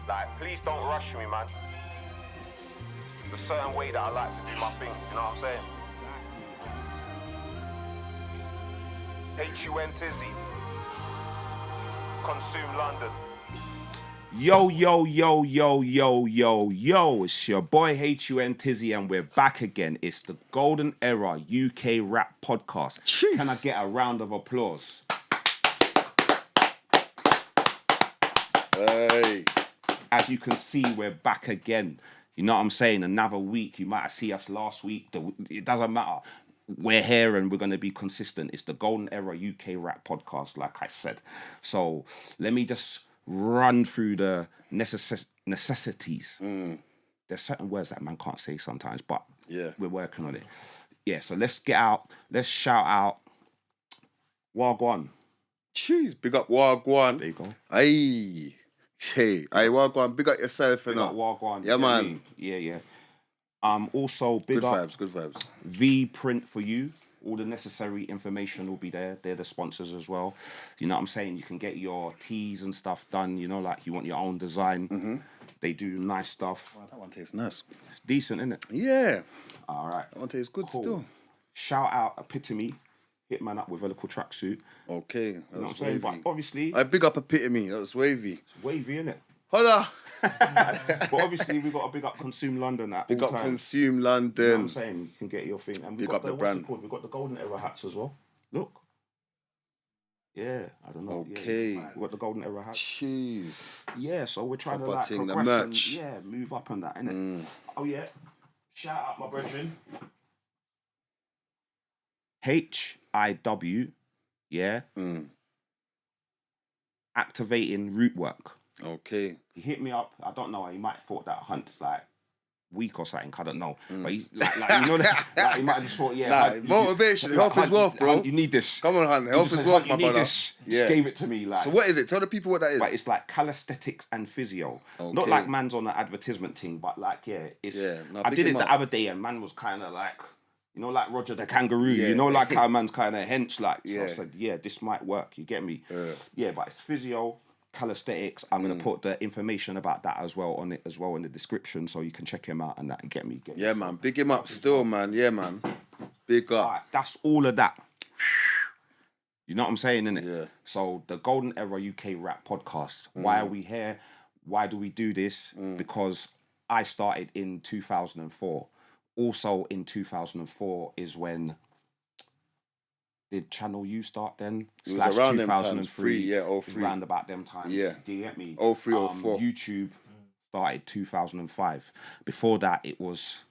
Like, please don't rush me, man. There's a certain way that I like to do my thing, you know what I'm saying? HUN Tizzy. ConsumeLondonn. Yo, yo, yo, yo, yo, yo, yo. It's your boy HUN Tizzy and we're back again. It's the Golden Era UK Rap Podcast. Jeez. Can I get a round of applause? Hey. As you can see, we're back again. You know what I'm saying? Another week. You might have seen us last week. It doesn't matter. We're here and we're going to be consistent. It's the Golden Era UK Rap Podcast, like I said. So let me just run through the necessities. There's certain words that man can't say sometimes, but we're working on it. Yeah, so let's shout out Wagwan. Jeez, big up Wagwan. There you go. Hey. Hey, Wagwan, big up yourself. Big up Wagwan. Yeah, man. Yeah. Also, big up. Good vibes. VPrintForU. All the necessary information will be there. They're the sponsors as well. You know what I'm saying? You can get your teas and stuff done. You know, like you want your own design. Mm-hmm. They do nice stuff. Wow, that one tastes nice. It's decent, isn't it? Yeah. All right. That one tastes good Cool. still. Shout out Epitome. Hit man up with a little tracksuit. Okay. You know what I'm saying? But obviously... I big up Epitome. That was wavy. It's wavy, innit? Hola. But obviously, we've got to big up ConsumeLondonn at Big all up times. ConsumeLondonn. You know what I'm saying? You can get your thing. And we've Big got up the brand. We've got the Golden Era hats as well. Look. Yeah, I don't know. Okay. Yeah, we've got the Golden Era hats. Jeez. Yeah, so we're trying to Proper like thing, the progress merch. and move up on that, innit? Oh yeah. Shout out my brethren. HIW, yeah. Activating root work. Okay. He hit me up. I don't know. He might have thought that hunt's like week or something. I don't know. But he's like you know that. Like, he might have just thought, Motivation. Health is wealth, bro. Hunt, you need this. Come on, Hunt. Health is wealth, my brother. This. Just gave it to me. Like. So what is it? Tell the people what that is. But it's like calisthenics and physio. Okay. Not like man's on the advertisement thing, but like it's. Yeah, no, I big did it him the up. other day, and man was kind of like. You know, like Roger the Kangaroo. You know, like how man's kind of hench. Like, so I said, this might work. You get me? Yeah, but it's physio, calisthenics. I'm gonna put the information about that as well on it as well in the description, so you can check him out and that and get me. Yeah, man. Big him up still, man. Yeah, man. Big up. Right, that's all of that. You know what I'm saying, innit? Yeah. So the Golden Era UK Rap Podcast. Why are we here? Why do we do this? Because I started in 2004. Also in 2004 is when did Channel U start then? It was around 2003. them times. 03. Around about them times. Yeah. Do you get me? 03, 04. YouTube started 2005. Before that, it was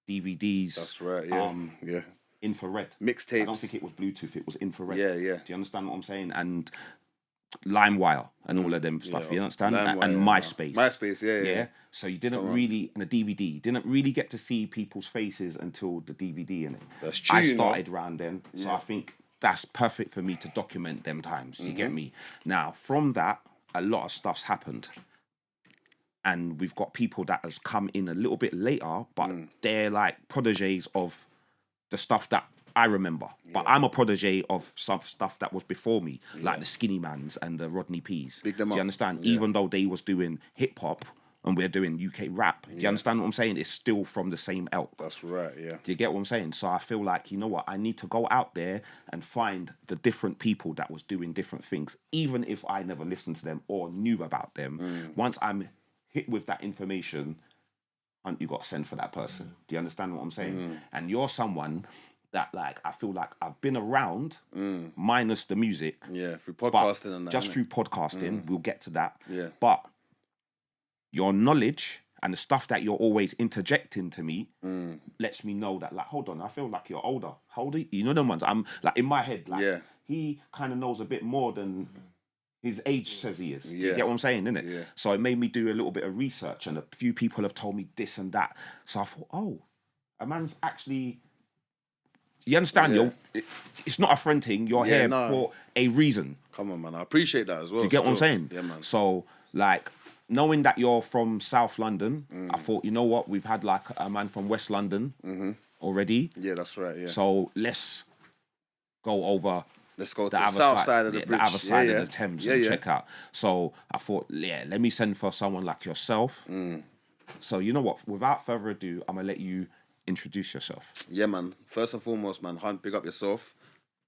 DVDs. That's right, yeah. Yeah. Infrared. Mixtapes. I don't think it was Bluetooth, it was infrared. Yeah, yeah. Do you understand what I'm saying? And LimeWire and all of them stuff, you understand? LimeWire, And MySpace. MySpace, yeah. So you didn't really, and the DVD, didn't really get to see people's faces until the DVD in it. That's true. I started around then, so I think that's perfect for me to document them times. You get me? Now, from that, a lot of stuff's happened. And we've got people that has come in a little bit later, but they're like proteges of the stuff that I remember. But I'm a protege of some stuff that was before me, like the Skinny Mans and the Rodney P's. Big them Do you up. understand? Yeah. Even though they was doing hip hop and we're doing UK rap, do you understand what I'm saying? It's still from the same ilk. That's right, yeah. Do you get what I'm saying? So I feel like, you know what, I need to go out there and find the different people that was doing different things, even if I never listened to them or knew about them. Once I'm hit with that information, Hunt, you got to send for that person. Do you understand what I'm saying? And you're someone that, like, I feel like I've been around, minus the music. Yeah, through but podcasting and that. just innit? through podcasting, we'll get to that. Yeah. But your knowledge and the stuff that you're always interjecting to me lets me know that, like, hold on, I feel like you're older. How old are you? You know them ones? I'm, like, in my head, like, he kind of knows a bit more than his age says he is. Do you get what I'm saying, innit? Yeah. So it made me do a little bit of research, and a few people have told me this and that. So I thought, oh, a man's actually... You understand? It's not a friend thing. You're here for a reason. Come on, man. I appreciate that as well. Do you get what I'm saying? Yeah, man. So, like, knowing that you're from South London, I thought, you know what? We've had, like, a man from West London already. Yeah, that's right, yeah. So let's go over Let's go to the south side of the bridge. The other side Yeah, of yeah. the Thames Yeah, and yeah. check out. So I thought, yeah, let me send for someone like yourself. So you know what? Without further ado, I'm gonna let you introduce yourself. Yeah, man. First and foremost, man, Hunt, big up yourself.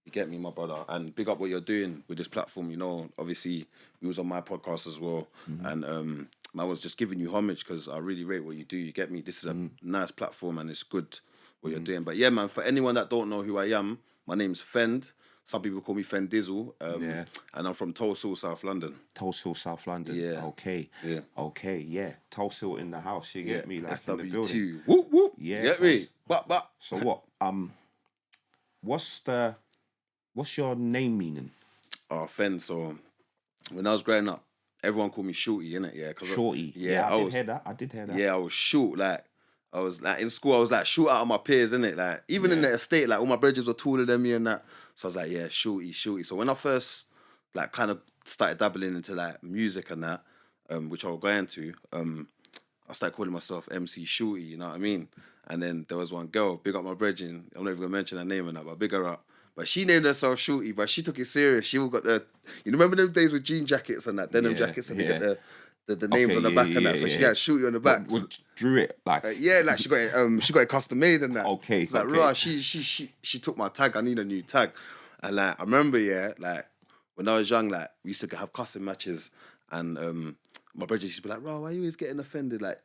You get me, my brother. And big up what you're doing with this platform. You know, obviously, you was on my podcast as well. And I was just giving you homage because I really rate what you do. You get me? This is a nice platform and it's good what you're doing. But yeah, man, for anyone that don't know who I am, my name's Fend. Some people call me FEND DIZZLE. And I'm from Tulse Hill, South London. Tulse Hill, South London. Yeah. Okay. Yeah. Okay, yeah. Tulse Hill in the house. You get me? Like in the building. SW2. Whoop, whoop. Yeah, Get me? But. So what? What's your name meaning? Oh, Fend. So when I was growing up, everyone called me Shorty, innit? Yeah. Shorty. Yeah, I did hear that. I did hear that. Yeah, I was short. Like, I was like in school, I was like short out of my peers, innit? Like, even in the estate, like all my brothers were taller than me and that. So I was like, yeah, Shorty. So when I first like kind of started dabbling into like music and that, which I will go into, I started calling myself MC Shorty, you know what I mean? And then there was one girl, big up my brethren, I'm not even gonna mention her name and that, but big her up. But she named herself Shorty, but she took it serious. She all got remember them days with jean jackets and that, denim jackets, and they got the names on the back and that. So she got Shorty on the back. Drew it like like she got it custom made and that. Okay. It's like, raw, she took my tag. I need a new tag. And like I remember, like when I was young, like we used to have custom matches, and my brothers used to be like, "Raw, why are you always getting offended?" Like,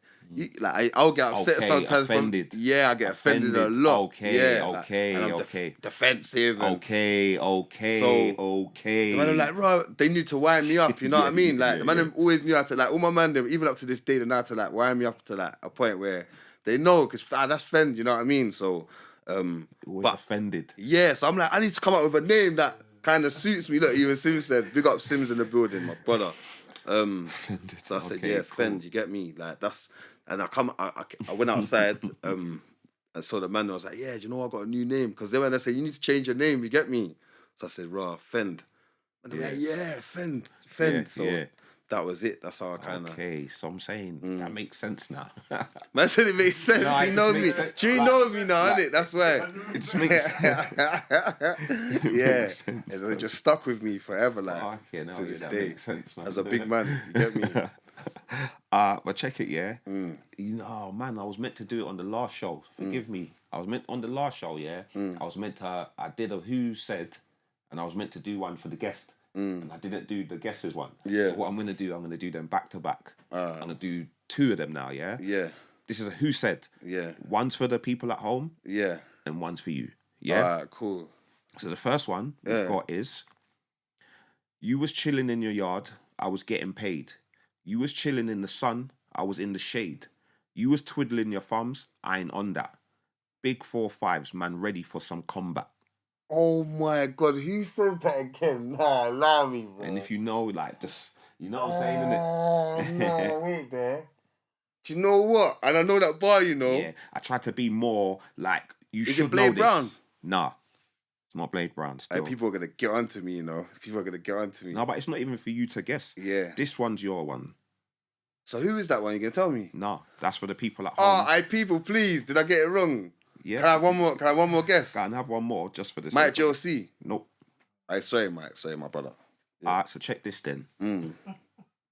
I'll get upset sometimes. Offended. I get offended a lot. Okay. And I'm defensive. And Okay. the man, like, raw, they knew to wind me up. You know what I mean? Like the man them always knew how to, like, all my man them, even up to this day, they know how to like wind me up to like a point where they know, because that's Fend. You know what I mean? So, but offended. Yeah. So I'm like, I need to come up with a name that kind of suits me. Look, even Sims said, big up Sims in the building, my brother. So I said, yeah, cool. Fend, you get me? Like that's, and I went outside, and saw the man, and I was like, yeah, do you know I got a new name? Because then when I say, you need to change your name, you get me? So I said, raw, Fend. And they're like, yeah, Fend. Yeah, so that was it. That's how I kind of... Okay, so I'm saying, that makes sense now. Man said it makes sense. No, he knows me. She knows me now, innit? That's why. It just makes It just stuck with me forever, like, to this day. Makes sense, man. As a big man, you get me? But check it, yeah. You know, man, I was meant to do it on the last show. Forgive me. I was meant on the last show, yeah. I did a Who Said, and I was meant to do one for the guest. And I didn't do the guesses one. Yeah. So what I'm gonna do them back to back. I'm gonna do 2 of them now, yeah? Yeah. This is a Who Said. Yeah. One's for the people at home. Yeah. And one's for you. Yeah. Alright, cool. So the first one we've got is, you was chilling in your yard, I was getting paid. You was chilling in the sun, I was in the shade. You was twiddling your thumbs, I ain't on that. Big 4-5s, man, ready for some combat. Oh my God, who says that again? Nah, allow me, bro. And if you know, like, just, you know what I'm saying, innit? Oh, no, wait there. Do you know what? And I know that bar, you know. Yeah, I tried to be more like, you Is should it Blade know this. Brown? Nah, it's not Blade Brown still. Hey, people are going to get onto me, you know. People are going to get onto me. No, but it's not even for you to guess. Yeah. This one's your one. So who is that one? You going to tell me? No, that's for the people at home. Oh, people, please. Did I get it wrong? Yeah. Can I have one more? Can I have one more guess? Can I have one more just for this? Mike JLC. Nope. Sorry, Mike. Sorry, my brother. Yeah. Alright, so check this then.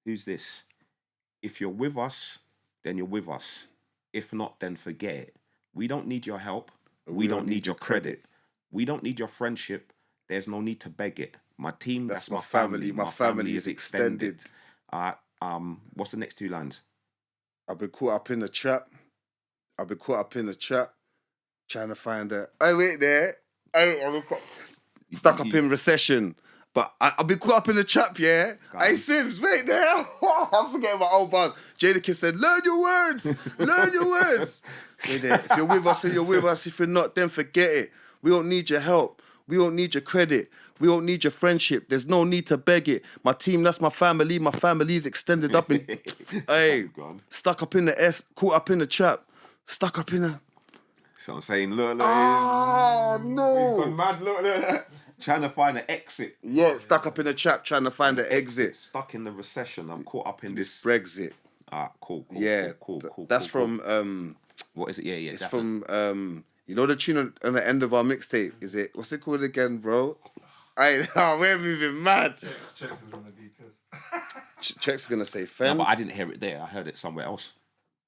Who's this? If you're with us, then you're with us. If not, then forget it. We don't need your help. We don't need your credit. We don't need your friendship. There's no need to beg it. My team, that's my family. My family is extended. Alright, what's the next 2 lines? I've been caught up in the trap. Trying to find a... Oh, wait there. Stuck up in recession. But I've been caught up in the trap, yeah? Hey, Sims, wait there. I'm forgetting my old bars. Jadakiss said, learn your words. Learn your words. Wait there. If you're with us, then you're with us. If you're not, then forget it. We don't need your help. We don't need your credit. We don't need your friendship. There's no need to beg it. My team, that's my family. My family's extended up in... Hey, stuck up in the S, caught up in the trap. Stuck up in the... So I'm saying, look. Oh, no. He's gone mad, look. Trying to find an exit. Yeah, stuck up in the trap, trying to find an exit. Stuck in the recession. I'm caught up in this... Brexit. Cool. Yeah, cool. That's from... What is it? Yeah. It's from... you know the tune on the end of our mixtape? Is it... What's it called again, bro? We're moving mad. Checks is gonna be pissed. Check's gonna say No, FEND. but I didn't hear it there. I heard it somewhere else.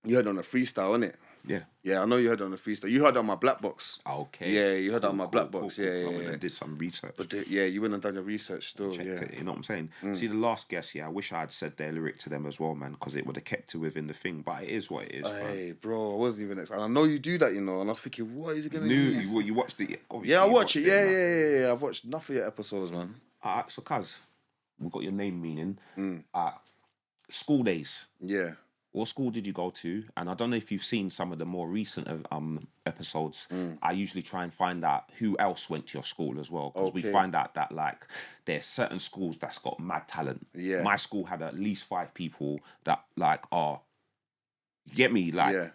You heard it on a freestyle, innit? Yeah. Yeah, I know you heard it on the freestyle. You heard it on my black box. Okay. Yeah, you heard it on my black box. Cool. Yeah, I went yeah. and did some research. But yeah, you went and done your research still. Checked Yeah. it, you know what I'm saying? See, the last guest, I wish I had said their lyric to them as well, man, because it would have kept it within the thing. But it is what it is. Hey, bro, I wasn't even excited. I know you do that, you know, and I was thinking, what is he gonna do? You watched it? Obviously, Yeah, I you watched it. man. Yeah. I've watched enough of your episodes, man. Alright, so cuz, we've got your name meaning. School days. Yeah. What school did you go to? And I don't know if you've seen some of the more recent episodes. I usually try and find out who else went to your school as well, because we Okay. find out that like there's certain schools that's got mad talent. Yeah. My school had at least 5 people that like are, you get me, like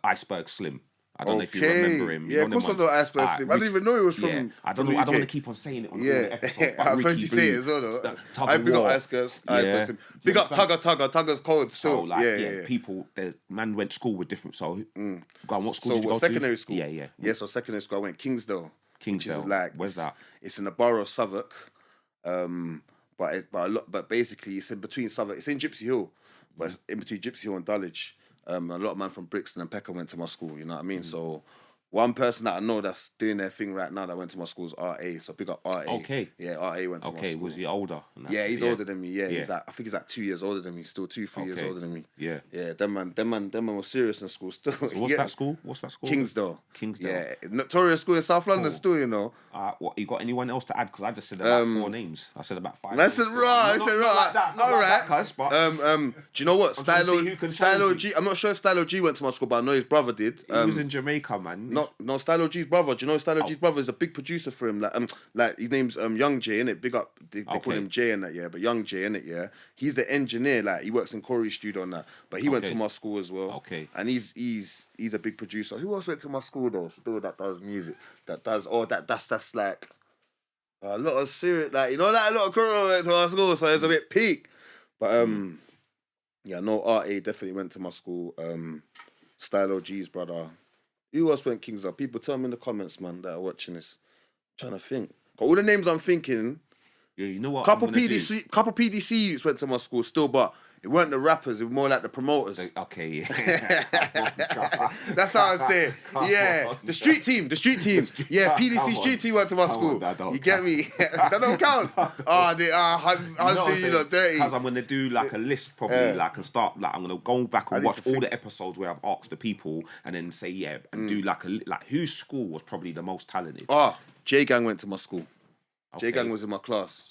Iceberg Slim. I don't know if you remember him. Yeah, of course I know Iceberg Slim. I didn't even know he was from. Yeah, I don't from know. I don't UK. want to keep on saying it on Yeah, all the episodes. But I've heard Ricky you say Blue, it as well, though. Tug I of big up War. Iceberg Yeah. Slim. Big up Tugger's cold still. So like, yeah. people, there's man went to school with different. So, go on, what school So did you go secondary to? school? Yeah. Yeah, so secondary school I went Kingsdale. Kingsdale. Which is like, Where's that? It's in the borough of Southwark. But basically it's in between Southwark. It's in Gypsy Hill, but it's in between Gypsy Hill and Dulwich. A lot of man from Brixton and Peckham went to my school, you know what I mean? So one person that I know that's doing their thing right now that went to my school is RA. So big up RA. Okay. Yeah, RA went to my school. Okay, was he older? And that? Yeah, he's older than me. Yeah, Yeah. he's like, I think he's like 2 years older than me. Still 2-3 years Okay. older than me. Yeah. Yeah, them man was serious in school still. So what's that school? What's that school? Kingsdale. Kingsdale. Yeah, notorious school in South London Cool. still, you know. What, you got anyone else to add? Because I just said about 4 names. I said about 5. I said right. Not like that, not All like right. that, cuz, but Do you know what? I'm trying to see who can challenge Stylo you. G. I'm not sure if Stylo G went to my school, but I know his brother did. he was in Jamaica, man. No, Stylo G's brother. Do you know Stylo G's brother is a big producer for him? Like his name's Young J, innit? Big up. They call Okay. him J in that, yeah. But Young J, innit? Yeah. He's the engineer. Like he works in Corey's studio and that. But he went Okay. to my school as well. Okay. And he's a big producer. Who else went to my school though? Still that does music. That's like a lot of serious. Like you know, like a lot of crew went to my school, so it's a bit peak. But yeah, no, RA definitely went to my school. Stylo G's brother. Who else went Kingsdale? People tell me in the comments, man, that are watching this. I'm trying to think. Got all the names I'm thinking. Yeah, you know what? Couple I'm gonna do? PDC youths went to my school still, but it weren't the rappers. It was more like the promoters. Okay, yeah. That's how I say it. Yeah, on. the street team. Yeah, PDC Come street on. team went to my Come school. on, that don't You get count. me? That don't count. How's do you know dirty? Because I'm gonna do like a list probably, like and start like I'm gonna go back and need watch to all think. the episodes where I've asked the people and then say and do like whose school was probably the most talented. J Gang went to my school. Okay. J Gang was in my class.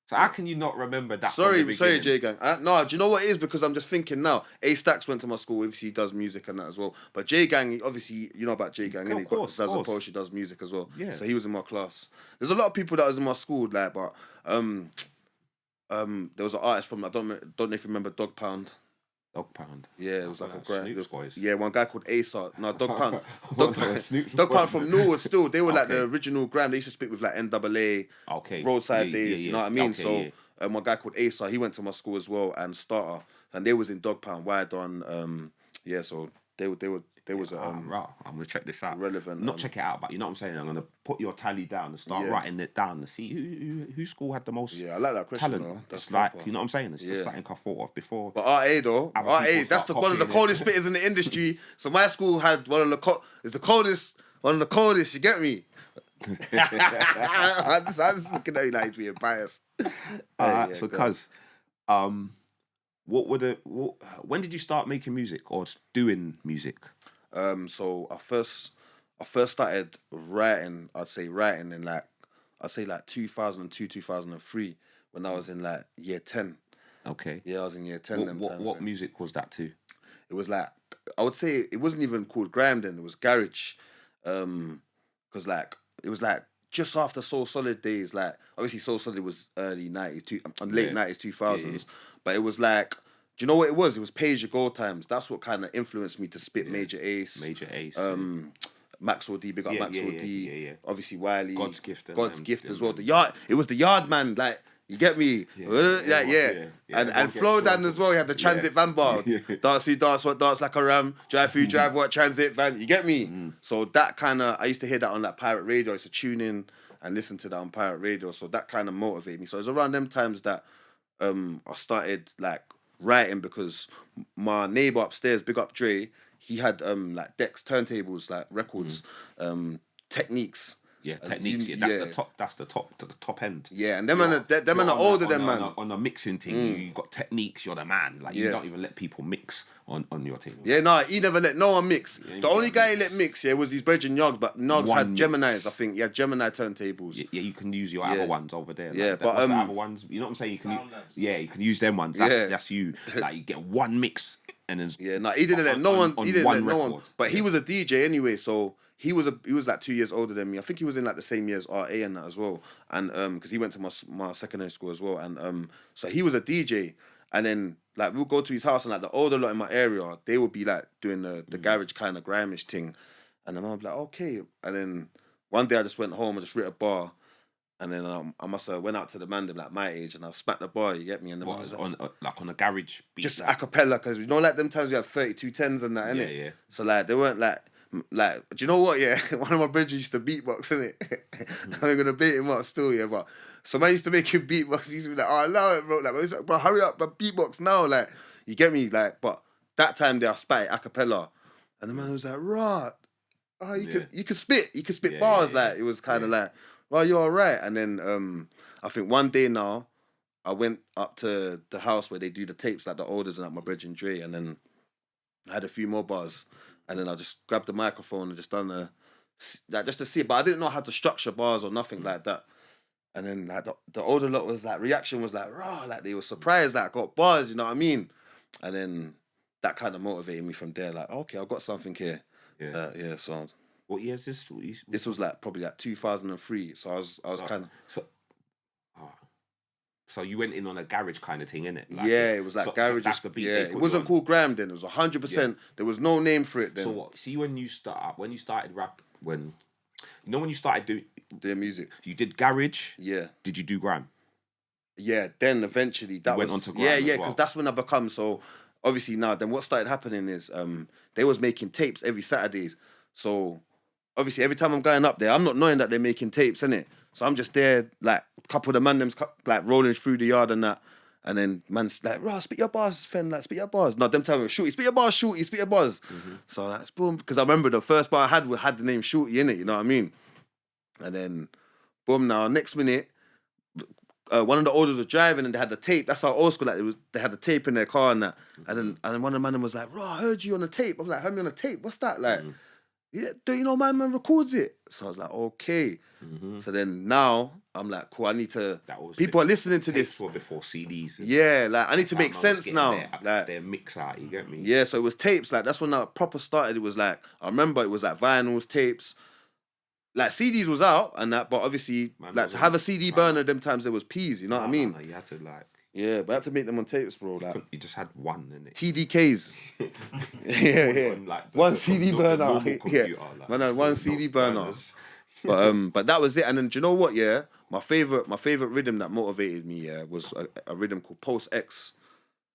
So how can you not remember that? Sorry, from the beginning? J Gang. No, do you know what it is? Because I'm just thinking now. A Stacks went to my school. Obviously, he does music and that as well. But J Gang, obviously, you know about J Gang, Of innit? course, Does of course. poetry, does music as well. Yeah. So he was in my class. There's a lot of people that was in my school, like, but there was an artist from I don't know if you remember Dog Pound. Dog Pound. Yeah, it was like a grand. Snoop's boys. Yeah, one guy called Asa. No, Dog Pound. What, Snoop's Dog Pound boys? from Norwood still. They were like the Okay. original Grime. They used to speak with like NAA, Okay. Roadside Yeah, Days, yeah, you yeah. know what I mean? Okay, So yeah. one guy called Asa, he went to my school as well, and Starter. And they was in Dog Pound, Wired on so they was Right, I'm gonna check this out. relevant, Not check it out, but you know what I'm saying. I'm gonna put your tally down and start Yeah. writing it down and see who school had the most Yeah, I like that question talent. though. That's It's like proper. you know what I'm saying. It's just Yeah. something I thought of before. But RA though, Other RA, people that's start one of the copying coldest spitters in the industry. So my school had one of the one of the coldest, you get me? I'm just looking at you like he's being biased. Yeah, So, go on. cuz, when did you start making music or doing music? So I first started writing. I'd say writing in like 2002, 2003 when I was in like year 10. Okay. Yeah, I was in year 10. What music was that to? It was like I would say it wasn't even called grime then. It was garage, because like it was like just after Soul Solid days. Like obviously Soul Solid was early 90s, late 90s, 2000s. But it was like, do you know what it was? It was Pay As You Go times. That's what kind of influenced me to spit Major Ace. Maxwell D, big up Maxwell D. Yeah. Obviously Wiley. God's Gift and God's them, Gift them, as well. them. The yard. It was the Yard Man. Like you get me. Yeah. And Don't Flow get Dan as well. He had the transit van bar. Yeah. Dance who dance what dance like a ram. Drive who drive what transit van. You get me. So that kind of I used to hear that on like pirate radio. I used to tune in and listen to that on pirate radio. So that kind of motivated me. So it was around them times that I started like writing, because my neighbor upstairs, big up Dre, he had like decks, turntables, like records, techniques. Yeah, techniques. That's the top. That's the top end. Yeah, and them are older than man. On a mixing thing, you got techniques. You're the man. Like you don't even let people mix on your table. Yeah, no, he never let no one mix. The only guy he let mix, was his brethren Yogs, but Nogs had Geminis. I think he had Gemini turntables. Yeah, you can use your other ones over there. Yeah, like, but the other ones, you know what I'm saying? You can use them ones. That's you. Like you get one mix and then he didn't let no one. He didn't let no one. But he was a DJ anyway, so. He was like 2 years older than me. I think he was in like the same year as RA and that as well. And because he went to my secondary school as well. And so he was a DJ. And then like we'll go to his house, and like the older lot in my area, they would be like doing the garage kind of grimish thing. And then I was like, okay. And then one day I just went home and just writ a bar. And then I must have went out to the man them like my age, and I smacked the bar. You get me? And then was on a garage beat, just a cappella, because like them times we had 32 10s and that, innit? Yeah. So like they weren't like, do you know what? Yeah, one of my brothers used to beatbox, innit? I'm gonna beat him up still, yeah. But so man used to make him beatbox. He used to be like, "Oh, allow it, bro." Like, he's like, "Bro, hurry up, but beatbox now." Like, you get me? Like, but that time they are spat a cappella, and the man was like, "Right, oh, you could spit bars." Like, it was kind of like, "Well, you're alright." And then I think one day now, I went up to the house where they do the tapes, like the olders and like my brethren Dre, and then I had a few more bars. And then I just grabbed the microphone and just done just to see it. But I didn't know how to structure bars or nothing like that. And then like the older lot was like, reaction was like, raw, like they were surprised that I got bars, you know what I mean? And then that kind of motivated me from there. Like, okay, I've got something here. Yeah. So what year is this? This was like probably like 2003. So I was kind of. So you went in on a garage kind of thing, innit? Like, it was like garage. That's the beat. Yeah, it wasn't called Grime then. It was 100%. There was no name for it then. So what? See, when you started rap, when you started doing their music, you did garage. Yeah. Did you do Grime? Yeah. Then eventually that went on to Grime. Yeah, because that's when I become so. Obviously now, then what started happening is they was making tapes every Saturdays. So obviously every time I'm going up there, I'm not knowing that they're making tapes, innit? So I'm just there, like, a couple of the man them's like rolling through the yard and that. And then man's like, "Rah, spit your bars, Fen, like, spit your bars." No, them telling me, "Shorty, spit your bars, Shorty, spit your bars." So that's boom. Because I remember the first bar I had the name Shorty in it, you know what I mean? And then, boom, now, next minute, one of the olders was driving and they had the tape. That's how old school, like, they had the tape in their car and that. And then one of the man was like, "Rah, I heard you on the tape." I'm like, "Heard me on the tape? What's that?" Like, "Yeah, do you know my man records it?" So I was like, okay. So then now I'm like, cool, I need to. People are listening to this. Were before CDs. Yeah, like I need to make sense now. Their mix out, you get me? Yeah, so it was tapes. Like that's when I proper started. It was like I remember it was like vinyls, tapes. Like CDs was out and that, but obviously like to have a CD burner, them times there was P's. You know what I mean? No, you had to like. Yeah, but I had to make them on tapes, bro. Like you just had one, innit? TDKs. yeah. Like one CD burner. Yeah, man, one CD burner. But that was it. And then do you know what? Yeah, my favorite rhythm that motivated me. Yeah, was a rhythm called Post X.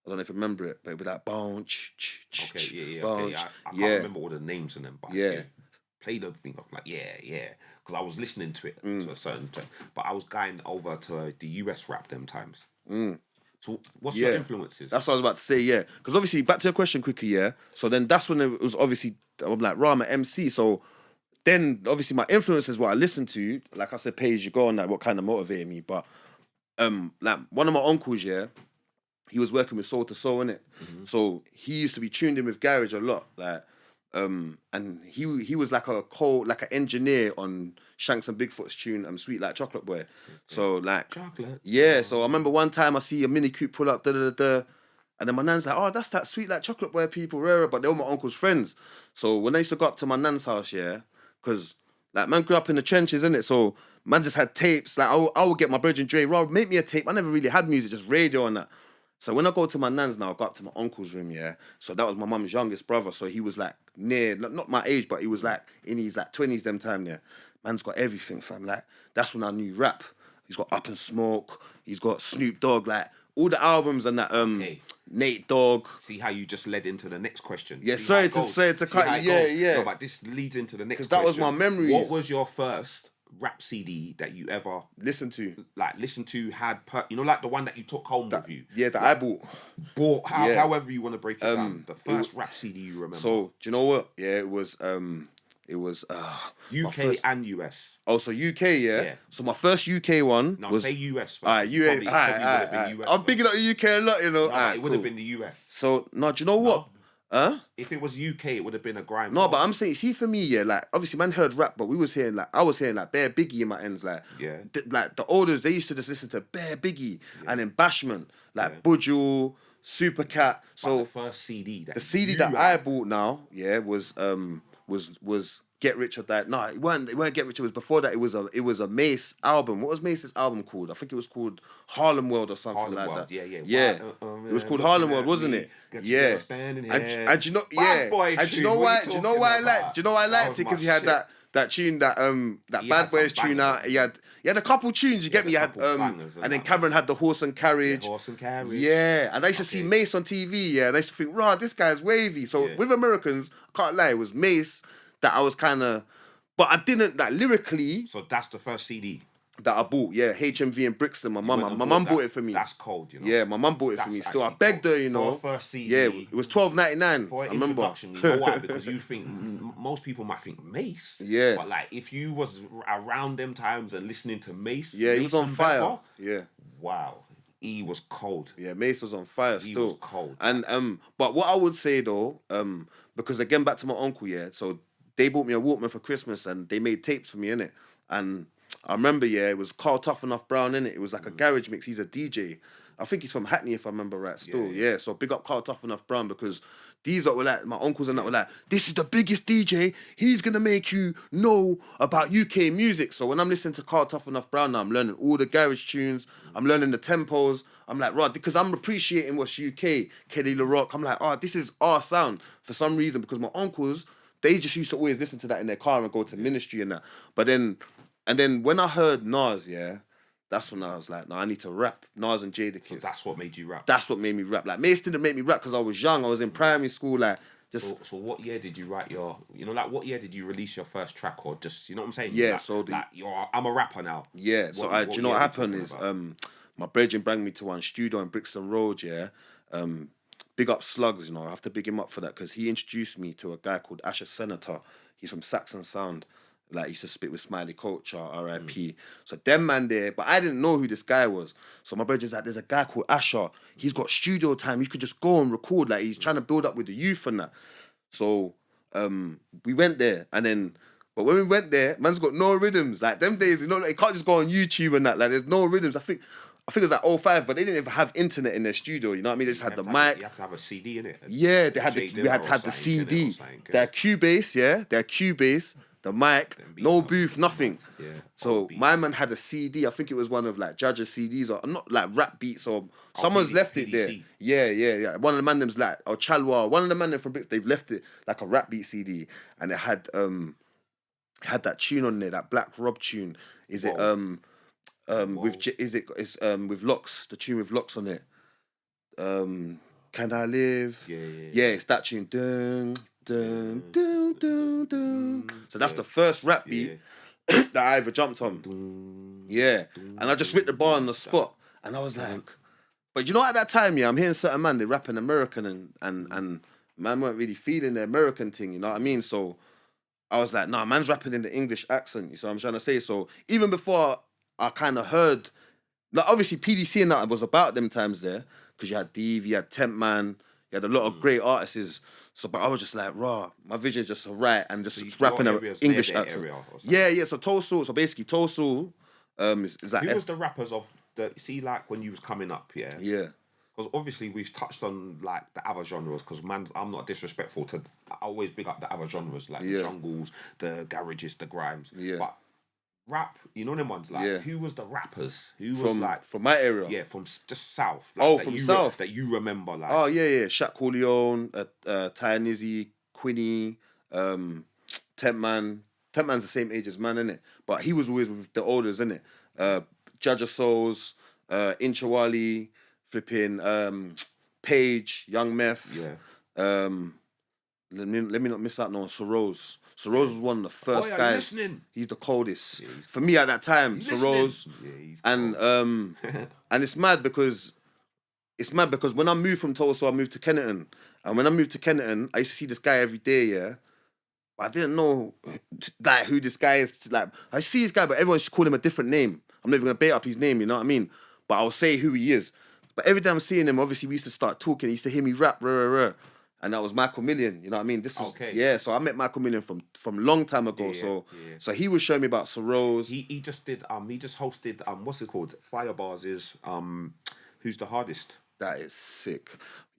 I don't know if you remember it, but it was like bounce. Okay, I can't remember all the names in them, but play the thing. I'm like, yeah, because I was listening to it to a certain time, but I was going over to the US rap them times. So what's your influences? That's what I was about to say, yeah. Because obviously, back to your question quickly, yeah. So then that's when it was obviously, I'm like, I'm an MC. So then obviously my influences, what I listened to, like I said, Pay As You Go and like what kind of motivated me. But like one of my uncles, yeah, he was working with Soul to Soul, innit? So he used to be tuned in with Garage a lot. Like, and he was like an engineer on Shanks and Bigfoot's tune, Sweet Like Chocolate Boy. So like, chocolate. Yeah. So I remember one time I see a Mini Coupe pull up, and then my nan's like, "Oh, that's that Sweet Like Chocolate Boy people, rare." But they were my uncle's friends. So when I used to go up to my nan's house, yeah, because like man grew up in the trenches, innit? So man just had tapes. Like I would get my brother Dre, "Rob, make me a tape." I never really had music, just radio and that. So when I go to my nan's now, I go up to my uncle's room, yeah. So that was my mum's youngest brother. So he was like near, not my age, but he was like in his like 20s them time, yeah. Man's got everything, fam. Like, that's when I knew rap. He's got Up and Smoke. He's got Snoop Dogg, like all the albums and that Nate Dogg. See how you just led into the next question. Yeah, sorry to cut you. Yeah. No, but this leads into the next question. Because that was my memory. What was your first rap CD that you ever Listen to. listened to, like the one that you took home with you? Yeah, that I bought. Yeah. However you want to break it down. The it first rap CD you remember. So, do you know what? Yeah, it was UK and US. Oh, so UK, yeah? So my first UK one Now was... say US first. Alright, Probably would have been US. I'm picking up the UK a lot, you know. No, it would have been the US. So, no, do you know what? Huh? If it was UK, it would have been a Grime. No, but I'm saying, see, for me, yeah, like, obviously, man heard rap, but I was hearing, like, bare Biggie in my ends, like, like, the olders, they used to just listen to bare Biggie, and then Bashman, like, Buju, Supercat. So, the first CD the CD that I bought now, yeah, was Get Rich or Die. No, it weren't Get Rich. It was before that. It was a Mace album. What was Mace's album called? I think it was called Harlem World or something that. Yeah. It was called Harlem World, wasn't it? Yeah. And you know, yeah. And do you know why? Do you know why I liked it? Because he had that tune that Bad Boys tune out. He had a couple tunes. You get me? You had and then Cameron had the Horse and Carriage. Yeah. And I used to see Mace on TV. Yeah. And I used to think, rah, this guy's wavy. So with Americans, I can't lie, it was Mace that I was kind of, but I didn't, like, lyrically. So that's the first CD that I bought, yeah, HMV in Brixton. My mum bought it for me. That's cold, you know. Yeah, my mum bought it for me. Still, I begged her, you know. For first CD. Yeah, it was $12.99. For I remember. You know why? Because you think most people might think Mace. Yeah. But like, if you was around them times and listening to Mace, yeah, he was on fire. Before, yeah. Wow. He was cold. Yeah, Mace was on fire still. He was cold. And but what I would say though, because again back to my uncle, yeah, so they bought me a Walkman for Christmas and they made tapes for me, innit? And I remember, yeah, it was Carl Tough Enough Brown, innit? It was like a garage mix. He's a DJ. I think he's from Hackney, if I remember right, still. Yeah. So big up Carl Tough Enough Brown, because these lot were like, my uncles and that were like, this is the biggest DJ. He's going to make you know about UK music. So when I'm listening to Carl Tough Enough Brown now, I'm learning all the garage tunes. I'm learning the tempos. I'm like, right, because I'm appreciating what's UK. Kelly LaRock. I'm like, this is our sound for some reason, because my uncles, they just used to always listen to that in their car and go to ministry and that. But then when I heard Nas, yeah, that's when I was like, I need to rap. Nas and Jadakiss. So that's what made you rap? That's what made me rap. Like, Mace didn't make me rap because I was young. I was in primary school, like, just... So what year did you write what year did you release your first track, or just, you know what I'm saying? Yeah, like, so... I'm a rapper now. Yeah, so do you know what happened is, my brethren brought me to one studio in Brixton Road, yeah. Big up Slugs, you know, I have to big him up for that, because he introduced me to a guy called Asher Senator. He's from Saxon Sound. Like, he used to spit with Smiley Culture, R.I.P. So them man there, but I didn't know who this guy was. So my brother's like, there's a guy called Asher. He's got studio time. You could just go and record. Like, he's trying to build up with the youth and that. So we went there, and then, but when we went there, man's got no rhythms. Like, them days, you know, like, you can't just go on YouTube and that. Like, there's no rhythms. I think it was like 05, but they didn't even have internet in their studio. You know what I mean? They just had the mic. You have to have a CD in it. Yeah, we had the CD. Their Cubase, yeah, their Cubase, the mic, no booth, nothing. Yeah. So my man had a CD. I think it was one of like Judge's CDs, or not like rap beats, or someone's left it there. Yeah. One of the man them's like, or Chalwa, one of the man them from Brixton, they've left it like a rap beat CD, and it had that tune on there, that Black Rob tune. Is it with Locks, the tune with Locks on it. Can I Live? Yeah, it's that tune. Dun, dun, dun, dun, dun. So that's the first rap beat that I ever jumped on. Yeah. And I just ripped the bar on the spot. And I was like, but you know, at that time, yeah, I'm hearing certain man, they rapping American and man weren't really feeling the American thing, you know what I mean? So I was like, man's rapping in the English accent, you know what I'm trying to say? So even before I kind of heard, like, obviously PDC and that was about them times there, because you had Dave, you had Temp Man, you had a lot of great artists. So, but I was just like, raw, my vision's just right, and just rapping an English accent. Yeah. So Tulse Hill, so basically Tulse Hill, is like... Who was the rappers of the... See, like, when you was coming up, yeah? Yeah. Because obviously we've touched on, like, the other genres, because, man, I'm not disrespectful to... I always big up the other genres, like the jungles, the garages, the grimes. Yeah. But rap, you know them ones, like, who was the rappers? Who was, like... From my area? Yeah, from just South. Like, from South? That you remember, like... Oh, yeah. Shaq Corleone, Ty Nizzy, Quinny, Temp Man. Temp Man's the same age as man, innit? But he was always with the olders, innit? Judge of Souls, Inchawali, flipping Page, Young Meth. Yeah. Let me not miss out on Sorose. So Rose was one of the first yeah, you guys. listening? He's the coldest. Yeah, he's For me at that time, so listening? Rose. Yeah, he's And cold. and it's mad because when I moved from Tulsa, I moved to Kenneton. And when I moved to Kenneton, I used to see this guy every day, yeah. But I didn't know like who this guy is. Like I see this guy, but everyone just call him a different name. I'm not even gonna bait up his name, you know what I mean? But I'll say who he is. But every time I'm seeing him, obviously we used to start talking. He used to hear me rap, rah, rah, rah. And that was Mykal Million, you know what I mean? This was Okay. So I met Mykal Million from a long time ago. So he was showing me about Sorose. He just did he just hosted what's it called? Firebars is Who's the Hardest? That is sick.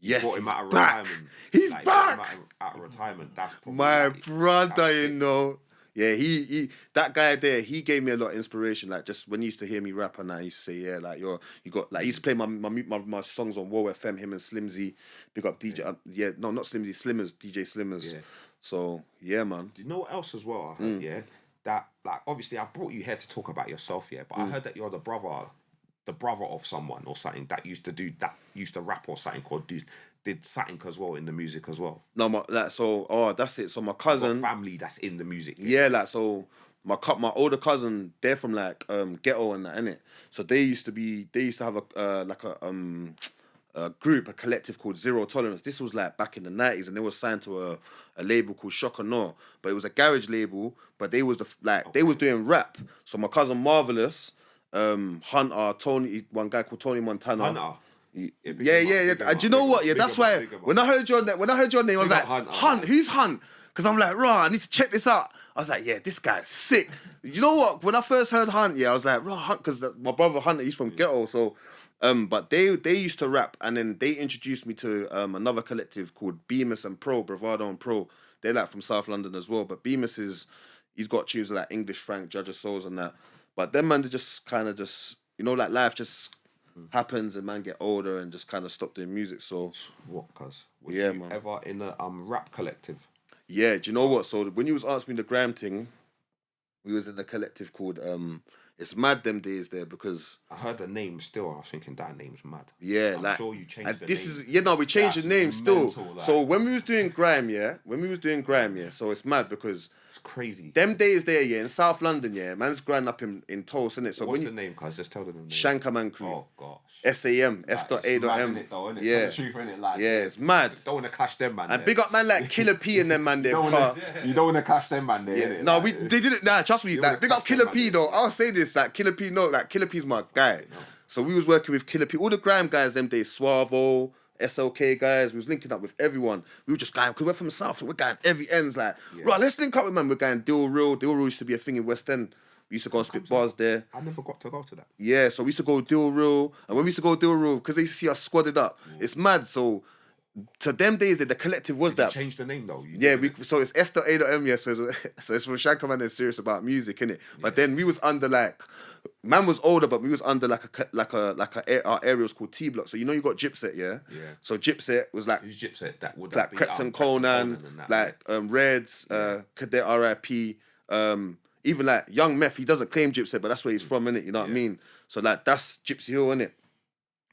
Yes, Brought him he's out of back. retirement. He's Like, back. brought him out of retirement. That's probably My like, brother, that's you sick. know. Yeah, he that guy there, he gave me a lot of inspiration. Like just when he used to hear me rap and that, he used to say, yeah, like you got like he used to play my songs on Woe FM, him and Slimzy. Big up DJ no, not Slimzy, Slimmers, DJ Slimmers. Yeah. So yeah, man. Do you know what else as well I heard, yeah? That like obviously I brought you here to talk about yourself, yeah, but I heard that you're the brother of someone or something that used to rap or something or did something as well in the music as well. No, that's it. So my cousin, Got family that's in the music. yeah, like so my older cousin, they're from like ghetto and that, innit? So they used to have a group, a collective called Zero Tolerance. This was like back in the 90s, and they were signed to a label called Shock or No, but it was a garage label, but they was they was doing rap. So my cousin Marvelous, Hunter, Tony, one guy called Tony Montana. Hunter. Yeah. Do you know what? Yeah, that's why when I heard your name, I was like, Hunt, who's Hunt? Because I'm like, raw, I need to check this out. I was like, yeah, this guy's sick. You know what? When I first heard Hunt, yeah, I was like, raw, Hunt, because my brother Hunter, he's from ghetto, so. But they used to rap, and then they introduced me to another collective called Bemis and Pro, Bravado and Pro. They're like from South London as well. But Bemis he's got tunes like English Frank, Judge of Souls and that. But them man, they just kind of just, you know, like life just happens and man get older and just kind of stop doing music. So What, cuz? Was Yeah, you man. ever in a rap collective? yeah, do you know what? So when you was asking me the Grime thing, we was in a collective called it's mad them days there because I heard the name still. I was thinking that name's mad. yeah, I'm like sure you changed and the this name. is we changed That's the name still. mental, like. So when we was doing Grime, so it's mad because It's crazy. them days there, yeah, in South London, yeah, man's growing up in Tulse, innit? So What's when the name, cuz? Just tell them the name. Shank Crew, Oh gosh. SAM, Like, S.A.M. it's mad, innit, though, innit? Yeah. Tell the truth, innit? Like, Yeah, it's mad. Don't want to clash them, man. And there. big up man like Killer P and them man there. You don't want to clash them, man. There, Yeah. innit? No, Like, they did it. Nah, trust me. You Like, wanna big up clash Killer them, P man, though. yeah. I'll say this. Like Killer P, Killer P's my guy. So we was working with Killer P. All the Grime guys them days, Suavo, SLK guys. We was linking up with everyone. We were just going because we're from the south. So we're going every ends. Like, right, let's link up with man. We're going Deal Real. Deal Real used to be a thing in West End. We used to go and spit bars there. I never got to go to that. Yeah, so we used to go Deal Real. And when we used to go Deal Real, because they used to see us squadded up, it's mad. So them days, the collective was that. Change the name though. Yeah, so it's S.A.M. Yeah, so it's from Shank man that's serious about music, innit? But then we was under like, man was older, but we was under our area was called T Block. So you know you got Gypset, yeah. Yeah. So Gypset was like Who's Gypset? That would like be, Krypton Krypton Conan, and that, like Reds, Cadet R.I.P. Even like Young Meth, he doesn't claim Gypset, but that's where he's from, innit? You know what I mean? So like that's Gypsy Hill, innit?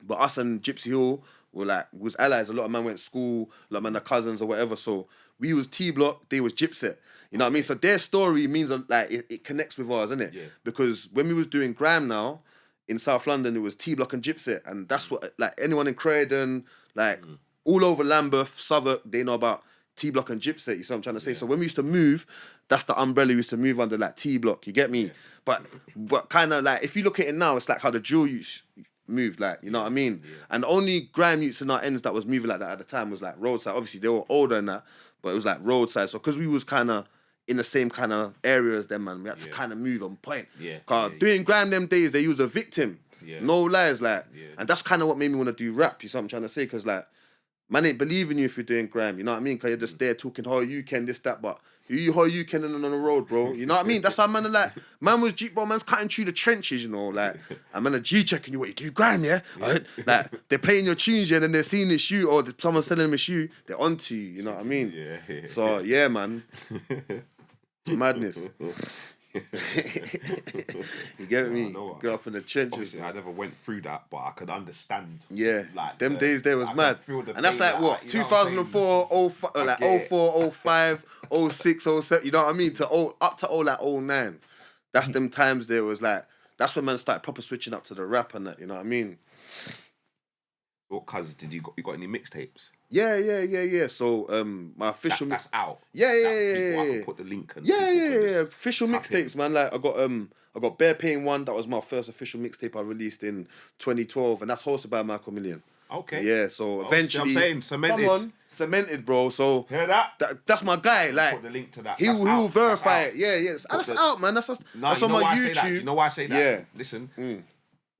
But us and Gypsy Hill was allies. A lot of man went to school, a lot of man are cousins or whatever. So we was T Block, they was Gypset. You know what I mean? So their story means like it connects with ours, innit? Yeah. Because when we was doing Grime now in South London, it was T Block and Gypset, and that's what like anyone in Croydon, like all over Lambeth, Southwark, they know about T Block and Gypset. You see what I'm trying to say? So when we used to move, that's the umbrella we used to move under, like T Block. You get me? Yeah. But kind of like if you look at it now, it's like how the drill youths moved, like, you know what I mean? Yeah. And the only Grime youths in our ends that was moving like that at the time was like roadside. Obviously they were older than that, but it was like roadside. So because we was kind of in the same kind of area as them, man, we had to kind of move on point. Yeah. Cause doing Grime them days, they use a victim. Yeah. No lies, like, Yeah. and that's kind of what made me want to do rap. You see what I'm trying to say? Because like, man ain't believing you if you're doing Grime. You know what I mean? Because you're just there talking, how you can this, that, but how you can on the road, bro. You know what I mean? That's how man are like, man was G, bro, man's cutting through the trenches, you know, like, and man are G checking you, what you do Grime, yeah? Like, they're playing your tunes, yeah, and then they're seeing this shoe, or someone's selling them a shoe, they're onto you, you know what I mean? Yeah. So, yeah, man. Madness. You get me? Grew up in the trenches. Obviously, I never went through that, but I could understand. Yeah, like them days there was mad. And that's like what, 2004, 05, like 04, 05, 06, 07, you know what I mean? Up to like 09. That's them times there was like, that's when man started proper switching up to the rap and that, you know what I mean? What, cuz, you got any mixtapes? Yeah. So, my official... That's out. Yeah. I can put the link. And Yeah. people can Official tap mixtapes, in. man. Like, I got Bear Pain 1. That was my first official mixtape I released in 2012. And that's hosted by Mykal Million. Okay. Yeah, so eventually... I'm saying, cemented. Come on, cemented, bro. So... Hear that? That's my guy. Like, put the link to that. He will verify it. Yeah. That's out, man. That's on my YouTube. You know why I say that? Yeah. Listen,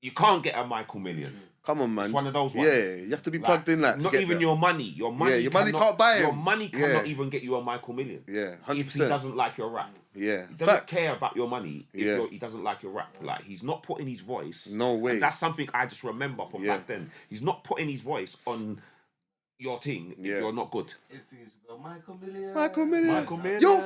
you can't get a Mykal Million. Come on, man. It's one of those ones. Yeah, you have to be plugged in, like, not even your money. Your money can't buy him. Your money cannot even get you a Mykal Million. Yeah, 100%. If he doesn't like your rap. Yeah, he doesn't care about your money if he doesn't like your rap. Like, he's not putting his voice. No way. And that's something I just remember from back then. He's not putting his voice on your thing if you're not good. Mykal Million. Mykal Million. Yo,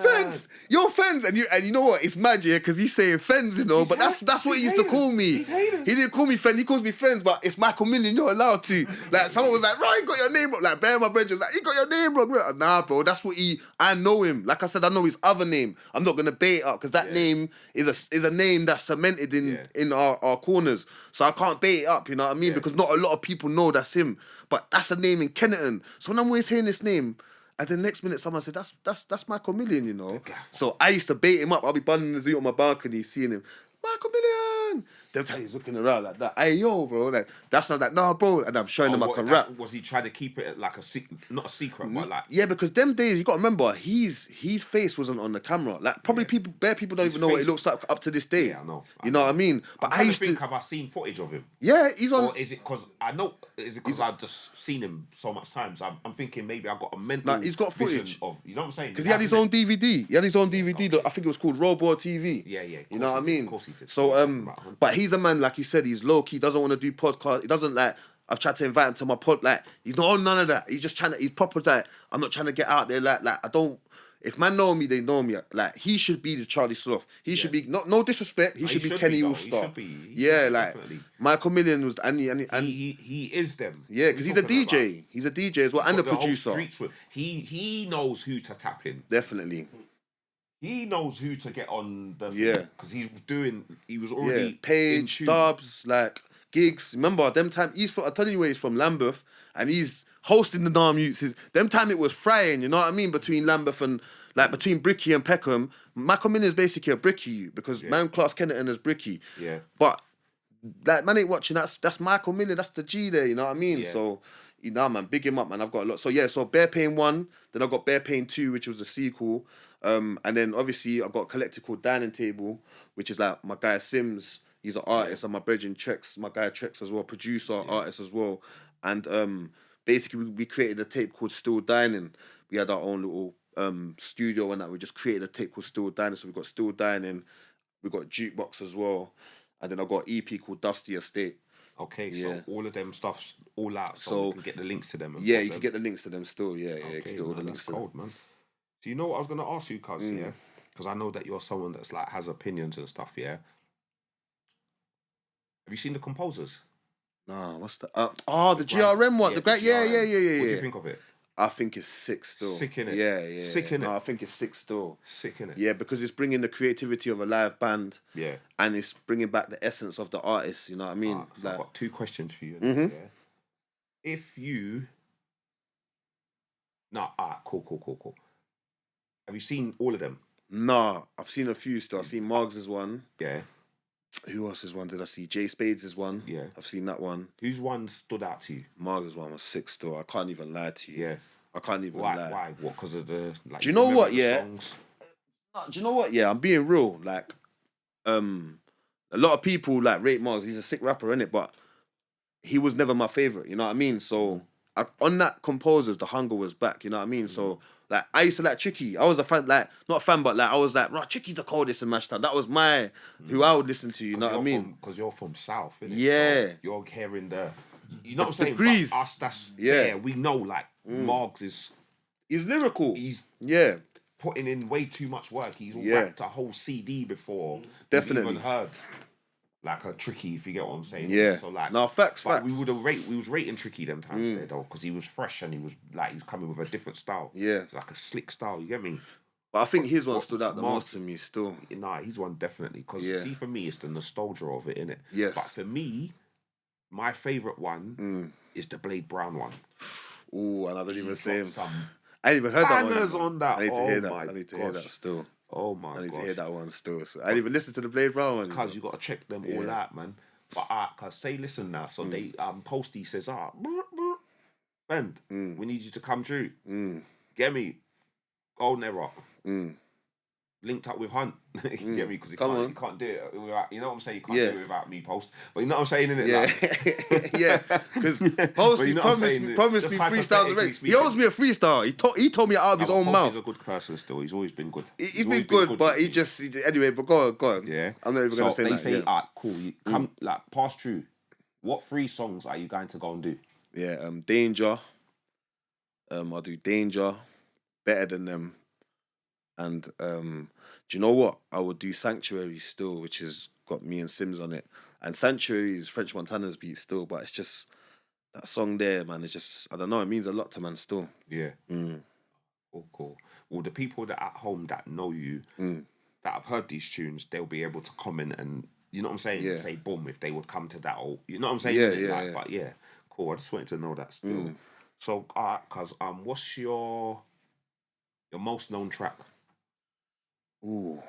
Fens. And you know what? It's mad, yeah, because he's saying Fens, you know, but that's what he used to call me. He didn't call me Fen, he calls me Fens, but it's Mykal Million, you're allowed to. Like, someone was like, right, you got your name wrong. Like, Bear my brethren was like, you got your name wrong. Like, nah, bro, that's what I know him. Like I said, I know his other name. I'm not going to bait it up, because that name is a name that's cemented in our corners. So I can't bait it up, you know what I mean? Because not a lot of people know that's him. But that's a name in Kenneton. So when I'm always hearing this name, and the next minute someone said, that's Mykal Million, you know? So I used to bait him up. I'll be bunning the zoo on my balcony, seeing him. Mykal Million! Them time he's looking around like that. Hey, yo, bro. Like, that's not like, nah, bro. And I'm showing him I can rap. Was he trying to keep it like not a secret, but like... Yeah, because them days, you got to remember, his face wasn't on the camera. Like, probably bare people don't even know what it looks like up to this day. Yeah, I know. You know what I mean? But I used to... Have I seen footage of him? Yeah, he's on... Or is it because I've just seen him so much times? I'm thinking maybe I've got a mental he's got footage vision of... You know what I'm saying? Because he had his own DVD. He had his own DVD. I think it was called Robo TV. Yeah. You know what I mean? Of course he did. So, but he's a man, like you said, he's low-key, doesn't want to do podcasts. He doesn't, like... I've tried to invite him to my pod. Like, he's not on none of that. He's just trying to... He's proper, like... I'm not trying to get out there. Like I don't... If man know me, they know me. Like, he should be the Charlie Sloth. He should be... No disrespect. He should be Kenny All-Star. Definitely. Mykal Million was... And he is them. Yeah, because he's a DJ. He's a DJ as well, and a producer. He knows who to tap in. Definitely. He knows who to get on the... Yeah. Because he was already... Page, Dubs, like... Gigs, remember them time I'm telling you where he's from, Lambeth, and he's hosting the Darm Youths. Them time it was frying, you know what I mean, between Lambeth and between Bricky and Peckham. Mykal Million is basically a Bricky youth because man class Kenneton as Bricky. Yeah. But like man ain't watching, that's Mykal Million, that's the G there, you know what I mean? Yeah. So man, big him up, man. I've got a lot. So Bear Pain 1, then I got Bear Pain 2, which was a sequel. And then obviously I got a collective called Dining Table, which is like my guy Sims. He's an artist, and my brethren Trex, my guy Trex as well, producer, artist as well. And basically, we created a tape called Still Dining. We had our own little studio and that. We just created a tape called Still Dining. So we got Still Dining, we got Jukebox as well, and then I got an EP called Dusty Estate. Okay, so all of them stuff's all out, so you can get the links to them. You can get the links to them still. Yeah, you can get all the links to them. Man. So you know what I was gonna ask you, cuz, yeah, because I know that you're someone that's like has opinions and stuff, yeah. Have you seen the Composers? Nah, what's the... the GRM one. The great... Yeah. What do you think of it? I think it's sick still. Sick in it. Yeah. Sick in it. No, I think it's sick still. Sick in it. Yeah, because it's bringing the creativity of a live band. Yeah. And it's bringing back the essence of the artist, you know what I mean? So I've got 2 questions for you. Mm-hmm. Yeah? If you... Cool. Have you seen all of them? Nah, I've seen a few still. I've seen Margs' one. Yeah. Who else's one did I see? Jay Spades' one. Yeah. I've seen that one. Whose one stood out to you? Margs' one was sick still. I can't even lie to you. Yeah. I can't even lie. Why? What? Because of the... Like, do you know what, songs? Do you know what, I'm being real. Like, a lot of people, like, rate Margs. He's a sick rapper, innit? But he was never my favourite, you know what I mean? So, on that Composers, the hunger was back, you know what I mean? So... Like, I used to like Tricky. I was a fan, like, not a fan, but like, I was like, right, Tricky's the coldest in Mashtown. That was who I would listen to, you know what I mean? Because you're from South, innit? Yeah. So you're hearing you know what I'm saying? Degrees. But us, that's, we know, like, Margs is... He's lyrical. He's putting in way too much work. He's rapped a whole CD before. Definitely. We've even heard, like, a Tricky, if you get what I'm saying. Yeah. So, like... No, facts. We was rating Tricky them times there, though, because he was fresh and he was coming with a different style. Yeah. It's like a slick style, you get me? But I think his one stood out the most to me still. Nah, his one definitely. Because Yeah. see, for me, it's the nostalgia of it, innit? Yes. But for me, my favourite one is the Blade Brown one. Ooh, and I don't even say him. Some I ain't even heard that one. bangers on that. I need to hear that. my I need to hear that gosh. still. Oh my I need gosh. to hear that one still. So I didn't even listen to the Blade Brown one. Because you got to check them all out, man. But cause say listen now. So they Posty says, FEND, we need you to come through. Get me, golden era. Linked up with Hunt. You get me? Because you can't do it without, you know what I'm saying? You can't do it without me, Post. But you know what I'm saying, innit? Yeah. Yeah. Because Post promised me freestyles already. He owes me a freestyle. He told me out of his own mouth. He's a good person still. He's always been good. He's been good, but he just... Anyway, but go on. Yeah. I'm not even going to say that. They say, cool. You come, like, pass through. What 3 songs are you going to go and do? Yeah, Danger. I'll do Danger. Better Than Them. And do you know what? I would do Sanctuary still, which has got me and Sims on it. And Sanctuary is French Montana's beat still, but it's just that song there, man. It's just, I don't know, it means a lot to man still. Yeah. Cool. Well, the people that at home that know you, that have heard these tunes, they'll be able to comment and, you know what I'm saying? Yeah. Say boom if they would come to that, or you know what I'm saying? Yeah. But yeah, cool. I just wanted to know that still. So, cause what's your most known track? Ooh.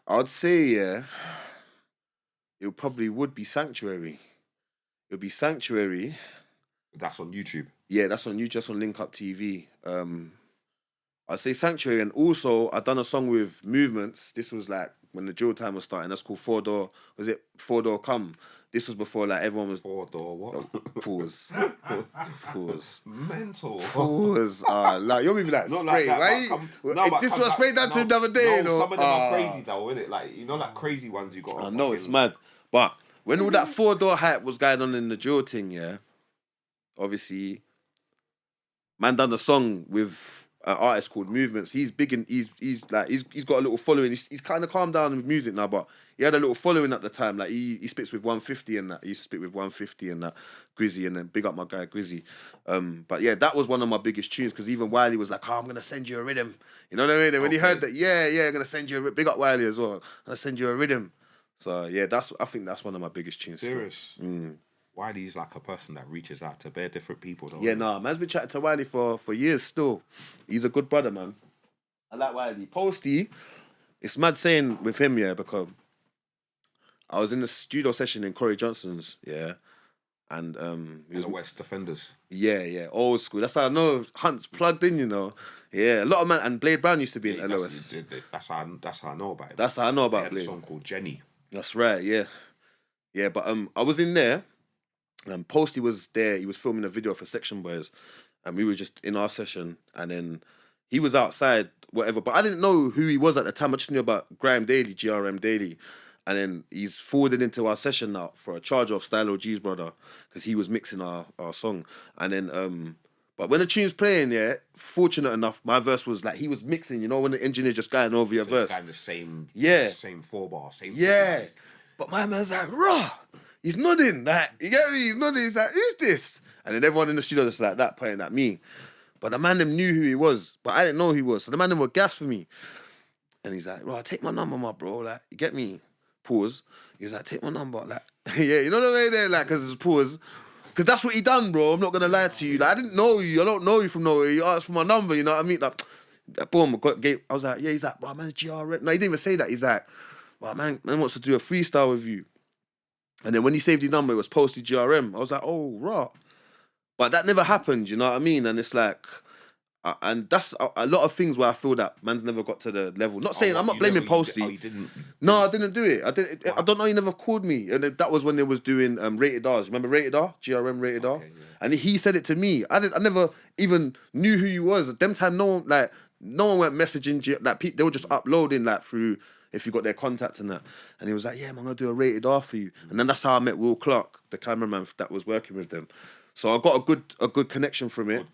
I'd say, it probably would be Sanctuary. It would be Sanctuary. That's on YouTube. Yeah, that's on YouTube, just on Linkuptv. I'd say Sanctuary, and also I done a song with Movements. This was like when the drill time was starting. That's called 4 Door. Was it 4 Door Come? This was before like everyone was 4 Door what? Pause. Mental. Pause. Like you're moving like Not spray. like that, This was sprayed down to him the other day. You know? Some of them are crazy though, innit? Like you know, like crazy ones you got. I know it's mad, but when all that 4 Door hype was going on in the drill thing, yeah, obviously, man done a song with an artist called Movements. He's big and he's got a little following. He's kind of calmed down with music now, but he had a little following at the time. Like he spits with 150 and that. He used to spit with 150 and that. Grizzy, and then big up my guy Grizzy. But yeah, that was one of my biggest tunes because even Wiley was like, I'm gonna send you a rhythm. You know what I mean? And when he heard that, I'm gonna send you a rhythm. Big up Wiley as well. I'm gonna send you a rhythm. So yeah, I think that's one of my biggest tunes. Serious. Wiley's like a person that reaches out to bare different people. Though, yeah, man's been chatting to Wiley for years still. He's a good brother, man. I like Wiley. Posty, it's mad saying with him, yeah, because I was in the studio session in Corey Johnson's, yeah, and he was the West Defenders. Yeah, old school. That's how I know Hunt's plugged in, you know. Yeah, a lot of man, and Blade Brown used to be in LOS. That's how I know about it. That's how I know about Blade. Blade. A song called Jenny. That's right, yeah, but I was in there. Posty was there. He was filming a video for Section Boys, and we were just in our session. And then he was outside, whatever. But I didn't know who he was at the time. I just knew about Grime Daily, GRM Daily. And then he's forwarded into our session now for a charge of Style OG's brother, because he was mixing our song. And then, but when the tune's playing, yeah, fortunate enough, my verse was like, he was mixing, you know, when the engineer's just going over your verse. Kind of same 4-bar, same. Yeah. But my man's like, raw. He's nodding, like, you get me? He's nodding, he's like, who's this? And then everyone in the studio just like that, pointing at me. But the man them knew who he was, but I didn't know who he was. So the man them were gas for me. And he's like, bro, take my number, my bro. Like, you get me? Pause. He was like, take my number. Like, yeah, you know the way there, like, because it's pause. Because that's what he done, bro. I'm not going to lie to you. Like, I didn't know you. I don't know you from nowhere. You asked for my number, you know what I mean? Like, boom, I was like, yeah, he's like, bro, man's GRM. No, he didn't even say that. He's like, bro, man wants to do a freestyle with you. And then when he saved his number, it was Posty GRM. I was like, oh, raw. But that never happened, you know what I mean? And it's like, and that's a lot of things where I feel that man's never got to the level. Not saying, I'm not blaming Posty. You didn't? No, I didn't do it. I don't know, he never called me. And that was when they was doing Rated R's. Remember Rated R? GRM Rated R? Yeah. And he said it to me. I never even knew who he was. At them time, no one went messaging. They were just uploading like through, if you got their contact and that. And he was like, yeah, man, I'm going to do a Rated R for you. And then that's how I met Will Clark, the cameraman that was working with them. So I got a good connection from it.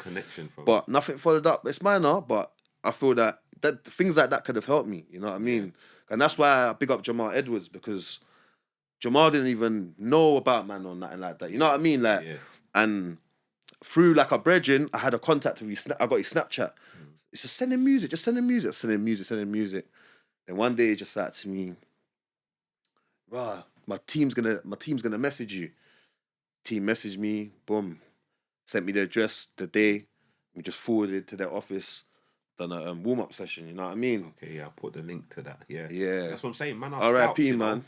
But nothing followed up. It's minor, but I feel that things like that could have helped me, you know what I mean? Yeah. And that's why I big up Jamal Edwards, because Jamal didn't even know about man or nothing like that. You know what I mean? Like, and through like a brethren, I had a contact with his, I got his Snapchat. it's just sending music, sending music. Then one day, just like to me, rah, my team's gonna message you. Team messaged me, boom, sent me the address, the day. We just forwarded to their office, done a warm-up session, you know what I mean? Okay, yeah, I'll put the link to that. Yeah. Yeah. That's what I'm saying. Man, are R.I.P. scouts, man.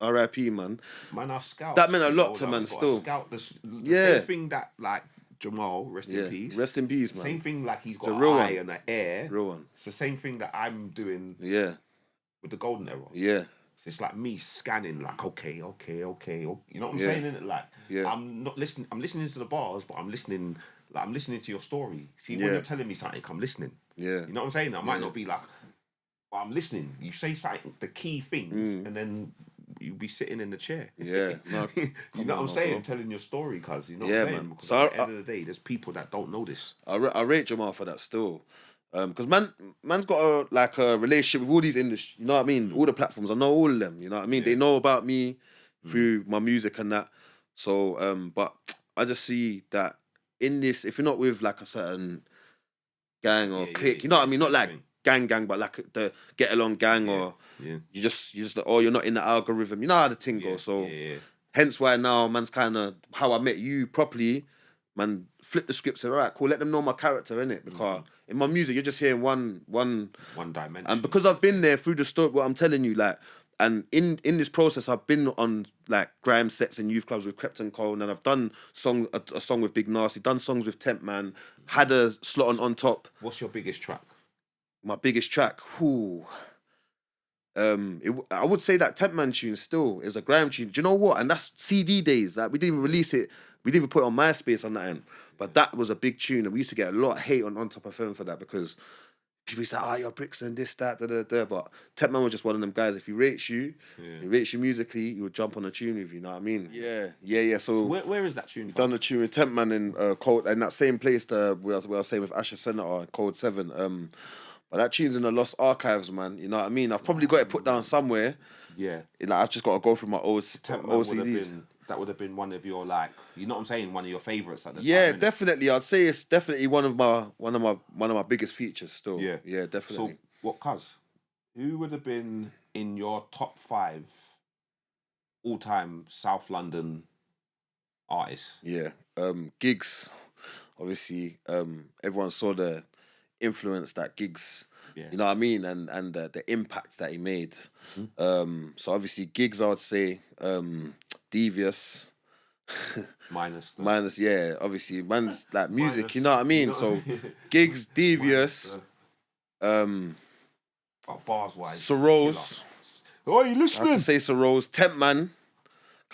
R.I.P. man. Man, are scouts. That meant a you lot know, to like, man we gotta still. Scout the Yeah. same thing that, like, Jamal, rest in peace. Rest in peace, man. Same thing, like, he's got a an real eye one. and an air. Real one. It's the same thing that I'm doing Yeah. with the golden era. Yeah. So it's like me scanning, like, okay. You know what I'm Yeah. saying? Innit? Like, Yeah. I'm not listening. I'm listening to the bars, but I'm listening to your story. See, when Yeah. you're telling me something, I'm listening. Yeah. You know what I'm saying? I might not be like, but I'm listening. You say something, the key things, and then you'll be sitting in the chair. Yeah. No, you know what I'm saying? bro. Telling your story, cuz. You know Yeah, what I'm saying? man. Because So at the end of the day, there's people that don't know this. I rate Jamal for that still. Because man's got a relationship with all these industries, you know what I mean? All the platforms, I know all of them, you know what I mean? They know about me through my music and that. So, but I just see that in this, if you're not with like a certain gang or clique, you know what I mean? Not like gang, but like the get along gang or you just oh, you're not in the algorithm. You know how the thing goes. So hence why now man's kind of how I met you properly. Man, flip the scripts. All right, cool. Let them know my character, innit? Because in my music, you're just hearing one dimension. And because I've been there through the story, what I'm telling you, like, and in this process, I've been on like grime sets and youth clubs with Krept and Cole, and I've done a song with Big Nasty, done songs with Temp Man, had a slot on top. What's your biggest track? My biggest track, I would say that Temp Man tune still is a grime tune. Do you know what? And that's CD days. Like we didn't even release it. We didn't even put it on MySpace on that end. But that was a big tune, and we used to get a lot of hate on Top of FM for that because people used to say, you're Brixton, this, that, da. But Temp Man was just one of them guys. If he rates you, he rates you musically, he would jump on a tune with you, know what I mean? Yeah. So where is that tune from? Done the tune with Temp Man in Code, in that same place where I was saying with Asher Senator, Code 7. But that tune's in the Lost Archives, man. You know what I mean? I've probably got it put down somewhere. Yeah. Like, I've just got to go through my old CDs. That would have been one of your, like, you know what I'm saying, one of your favourites at the time. Yeah, definitely. I'd say it's definitely one of my biggest features still. Yeah, definitely. So what, cuz? Who would have been in your top 5 all-time South London artists? Yeah. Gigs. Obviously, everyone saw the influence that Gigs, you know what I mean, and the impact that he made. So obviously Gigs, I would say, Devious. Minus, yeah. Obviously, man's like music, you know what I mean. So Gigs, Devious, bars wise, Sorose. Oh, you listening? I have to say Sorose, Temp Man.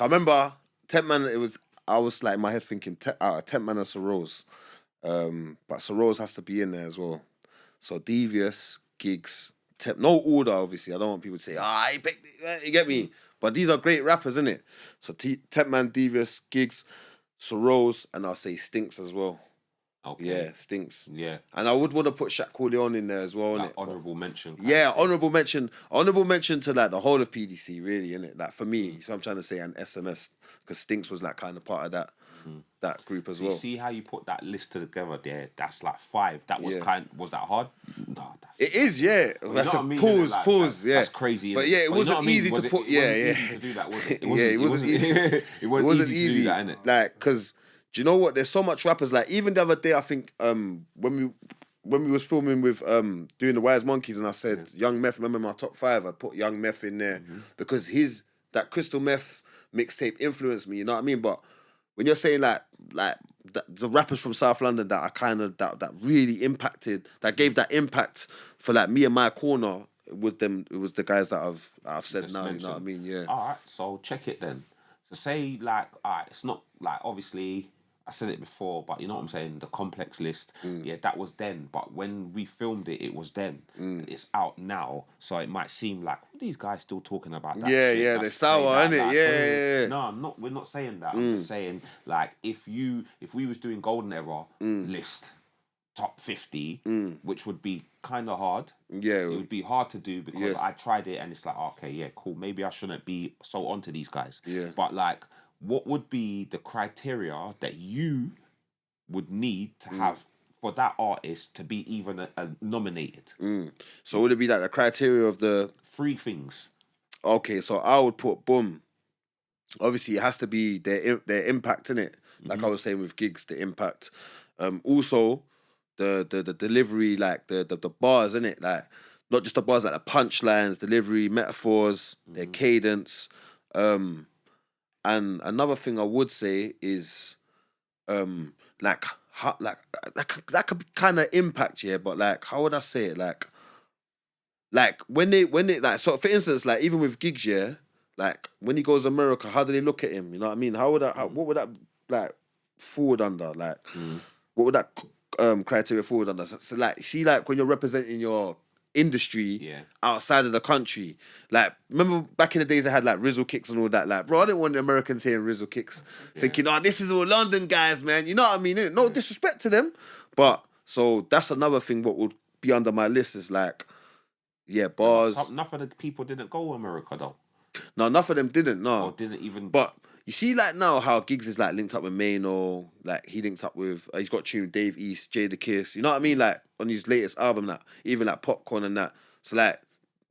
I remember Temp Man. I was like in my head thinking Temp Man and Sorose. But Sorose has to be in there as well. So Devious, Gigs, Temp. No order, obviously. I don't want people to say, I picked it. You get me? But these are great rappers, innit? So Temp Man, Devious, Gigs, Sorose, and I'll say Stinks as well. Okay. Yeah, Stinks. Yeah. And I would want to put Shaq Corleone in there as well, like innit? Honourable mention. Yeah, honourable mention. Honourable mention to like the whole of PDC, really, innit? Like for me, so I'm trying to say, and SMS, because Stinks was like kind of part of that group as well. You see how you put that list together there? That's like 5. That was was that hard? No, it is, yeah. That's a pause, yeah. That's crazy. But yeah, it wasn't easy to put. It wasn't easy to do that, was it? It wasn't easy. It wasn't easy to do that, innit? Like, because do you know what? There's so much rappers. Like even the other day, I think when we was filming with doing the Wise Monkeys, and I said Young Meth. Remember my top 5? I put Young Meth in there because that Crystal Meth mixtape influenced me. You know what I mean? But when you're saying like the rappers from South London that are kind of that really impacted, that gave that impact for like me and my corner, with them, it was the guys that I've said now. Mentioned. You know what I mean? Yeah. All right, so check it then. So say like, all right, it's not like obviously I said it before, but you know what I'm saying. The complex list, yeah, that was then. But when we filmed it, it was then. It's out now, so it might seem like these guys still talking about that. Yeah, shit. yeah, they're sour, innit? Like, yeah. No, we're not saying that. I'm just saying like if we was doing Golden Era list top 50, which would be kind of hard. Yeah, it would be hard to do because I tried it and it's like, okay, yeah, cool. Maybe I shouldn't be so onto these guys. Yeah, but like, what would be the criteria that you would need to have for that artist to be even nominated? So would it be like the criteria of the? 3 things. Okay, so I would put boom. Obviously, it has to be their impact in it. Like I was saying with gigs, the impact. Also, the delivery, like the bars in it, like not just the bars, like the punchlines, delivery, metaphors, their cadence. And another thing I would say is, like how, like that could kind of impact, yeah. But like, how would I say it? Like when they like, so for instance, like even with gigs, yeah, like when he goes to America, how do they look at him? You know what I mean? How would that? What would that like forward under? Like what would that criteria forward under? So like, see, like when you're representing your industry outside of the country, like remember back in the days I had like Rizzle kicks and all that. Like, bro, I didn't want the Americans hearing Rizzle kicks, thinking, oh, this is all London guys, man. You know what I mean? No disrespect to them, but so that's another thing. What would be under my list is like. Yeah, bars. Enough of the people didn't go to America though. No, enough of them didn't. No, or didn't even. But you see, like now, how Giggs is like linked up with Mano. Like he linked up with. He's got tune with Dave East, Jada Kiss. You know what I mean? Like on his latest album, that even like Popcorn and that. So like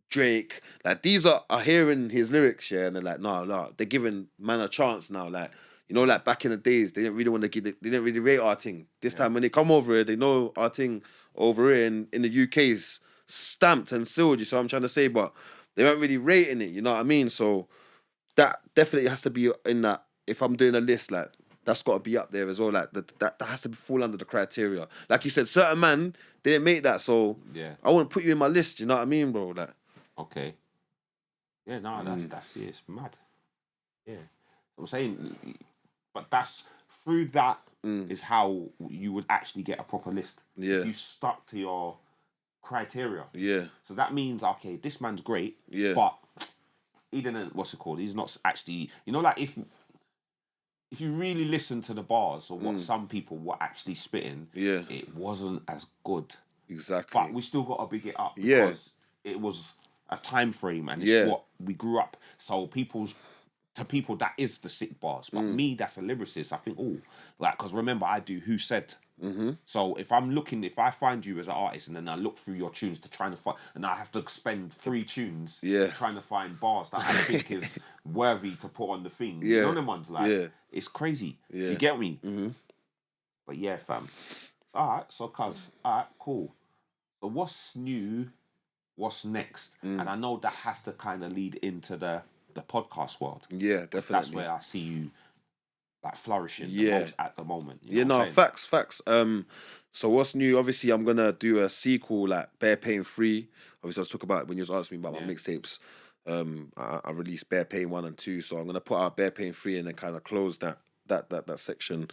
Drake, like these are hearing his lyrics, yeah, and they're like, no, they're giving man a chance now. Like you know, like back in the days, they didn't really want to give. They didn't really rate our thing. This time when they come over here, they know our thing over here in the UK's stamped and sealed, you see what I'm trying to say, but they weren't really rating it, you know what I mean? So that definitely has to be in that. If I'm doing a list, like that's got to be up there as well. Like that has to fall under the criteria. Like you said, certain man didn't make that, so I wouldn't put you in my list. You know what I mean, bro? Like, okay, yeah, no, that's it. It's mad. Yeah, I'm saying, but that's through that is how you would actually get a proper list. Yeah, if you stuck to your criteria. Yeah. So that means, okay, this man's great. Yeah. But he didn't, what's it called? He's not actually, you know, like if you really listen to the bars or what some people were actually spitting, it wasn't as good. Exactly. But we still got to big it up because it was a time frame and it's what we grew up. So to people, that is the sick bars. But me, that's a lyricist. I think, like, because remember, I do Who Said. So if I find you as an artist and then I look through your tunes to try to find, and I have to spend 3 tunes trying to find bars that I think is worthy to put on the thing. You know them ones, like, it's crazy. Do you get me? But yeah, fam. All right, so cuz, all right, cool. So what's new? What's next? And I know that has to kind of lead into the podcast world. Yeah, definitely. That's where I see you like flourishing the most at the moment. You know facts. So what's new? Obviously, I'm gonna do a sequel, like Bear Pain 3. Obviously, I was talking about when you was asking me about my mixtapes. I released Bear Pain 1 and 2, so I'm gonna put out Bear Pain 3 and then kind of close that section.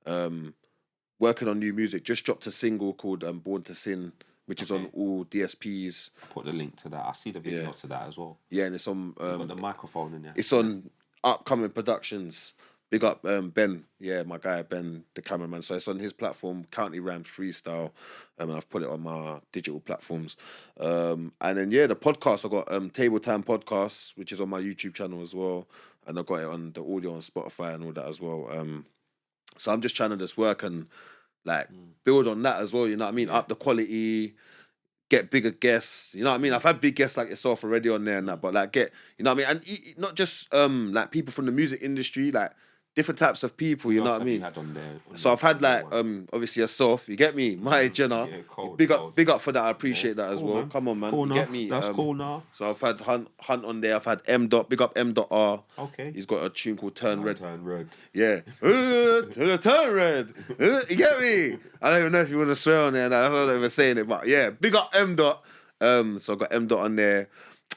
Working on new music. Just dropped a single called Born to Sin, which is on all DSPs. I'll put the link to that. I see the video to that as well. Yeah, and it's on. Got the microphone in there. It's on Upcoming Productions. Big up Ben, my guy Ben, the cameraman. So it's on his platform, County Rhymes Freestyle, and I've put it on my digital platforms. And then the podcast, I got Table Time Podcast, which is on my YouTube channel as well, and I got it on the audio on Spotify and all that as well. So I'm just trying to just work and like build on that as well. You know what I mean? Up the quality, get bigger guests. You know what I mean? I've had big guests like yourself already on there and that, but like you know what I mean? And not just like people from the music industry, like different types of people, you know what I mean? So I've had like obviously yourself, you get me? My Jenna. Big up for that, I appreciate that as well. Man. Come on, man. Cool, you get me? That's cool now. So I've had Hunt on there, I've had big up M.R. Okay. He's got a tune called Turn Red. Turn Red. Yeah. Turn Red. You get me? I don't even know if you want to swear on there, and I'm not even saying it, but yeah, big up M. So I got M. on there.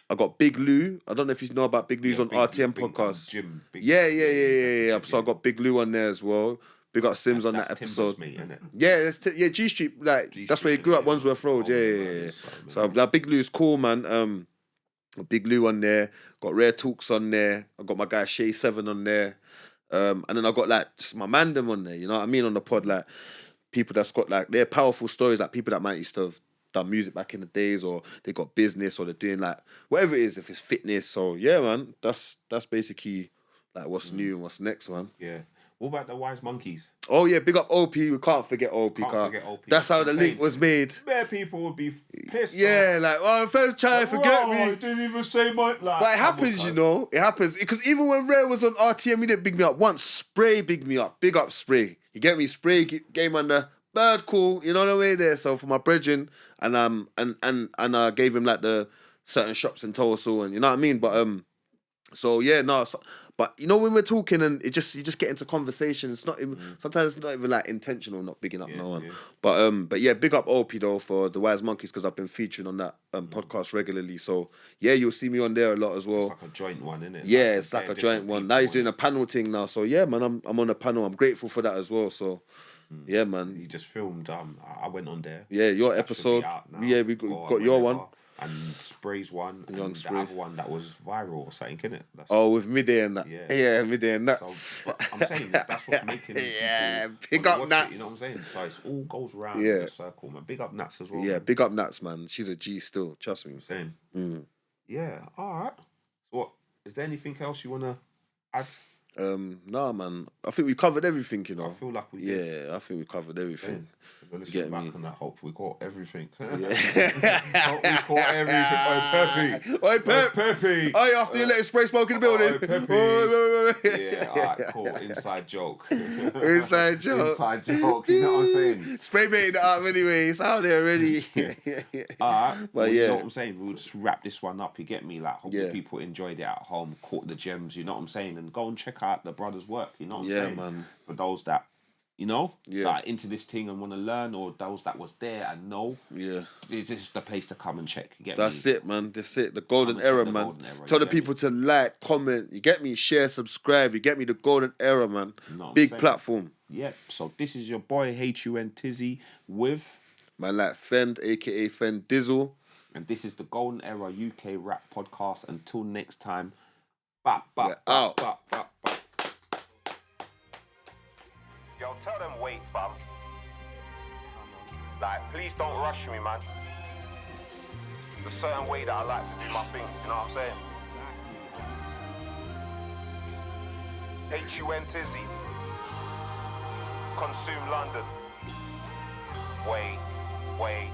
I got Big Lou. I don't know if you know about Big Lou's on RTM podcast. Yeah. So I got Big Lou on there as well. Big up Sims on that episode. Mate, isn't it? Yeah, G Street. Like that's where he grew up, Wandsworth Road. Yeah. So like Big Lou's cool, man. Big Lou on there. Got Rare Talks on there. I got my guy Shay 7 on there. And then I got like just my man them on there. You know what I mean? On the pod, like people that's got like they're powerful stories, like people that might used to have done music back in the days, or they got business, or they're doing like whatever it is, if it's fitness. So yeah, man, that's basically like what's new and what's next, man. Yeah. What about the Wise Monkeys? Oh yeah, big up OP. We can't forget OP. Can't forget OP. That's how I'm the saying, link was made. Bare people would be pissed. Yeah, like, oh, first try, forget me. I didn't even say my. Like, But it happens, you know. It happens. Because even when Rare was on RTM, he didn't big me up once. Spray big me up. Big up Spray. You get me? Spray game on the bird cool. You know the way there. So for my brethren, and I gave him like the certain shops in Tulse Hill, and you know what I mean. But so yeah, no. So, but you know when we're talking and you just get into conversation. It's not even sometimes it's not even like intentional, not bigging up no one. Yeah. But yeah, big up OP though for the Wise Monkeys because I've been featuring on that podcast regularly. So yeah, you'll see me on there a lot as well. It's like a joint one, isn't it? Yeah, it's like a joint one. Now he's doing a panel thing now. So yeah, man, I'm on a panel. I'm grateful for that as well. So yeah, man. You just filmed. I went on there. Yeah, your episode. Yeah, we got your one. And Spray's one, and the other one that was viral or something, innit? With Midday and that. Yeah, Midday and that. So, I'm saying that's what's making big up Nats. It, you know what I'm saying? So it all goes round in a circle, man. Big up Nats as well. Yeah, man. big up Nats, man. She's a G still. Trust me. Same. Yeah. All right. So what? Is there anything else you wanna add? Nah, man. I think we covered everything, you know. I feel like we did. Yeah, I think we covered everything. Get back on that. Hope we caught everything. Yeah. Hope we caught everything. Oi, Peppy. Oi, after you let it spray smoke in the building. Yeah, alright, cool. Inside joke. Inside joke. Inside joke. You know what I'm saying? Spray baiting it up anyway. It's out there already. Alright. But you know what I'm saying? We'll just wrap this one up. You get me? Like, hope people enjoyed it at home, caught the gems. You know what I'm saying? And go and check out the brothers' work. You know what I'm saying? Yeah, man. For those that, you know, that are into this thing and want to learn, or those that was there and know. Yeah. This is the place to come and check. You get That's me? it, man. That's it. The golden era, man. Golden era, Tell the people to like, comment. You get me? Share, subscribe. You get me? The golden era, man. Big platform. Yep. So this is your boy HUN Tizzy with man like Fend, aka FEND DIZZLE. And this is the Golden Era UK Rap Podcast. Until next time. Out. Yo, tell them wait, fam. Like, please don't rush me, man. There's a certain way that I like to do my thing, you know what I'm saying? HUN Tizzy. ConsumeLondonn. Wait.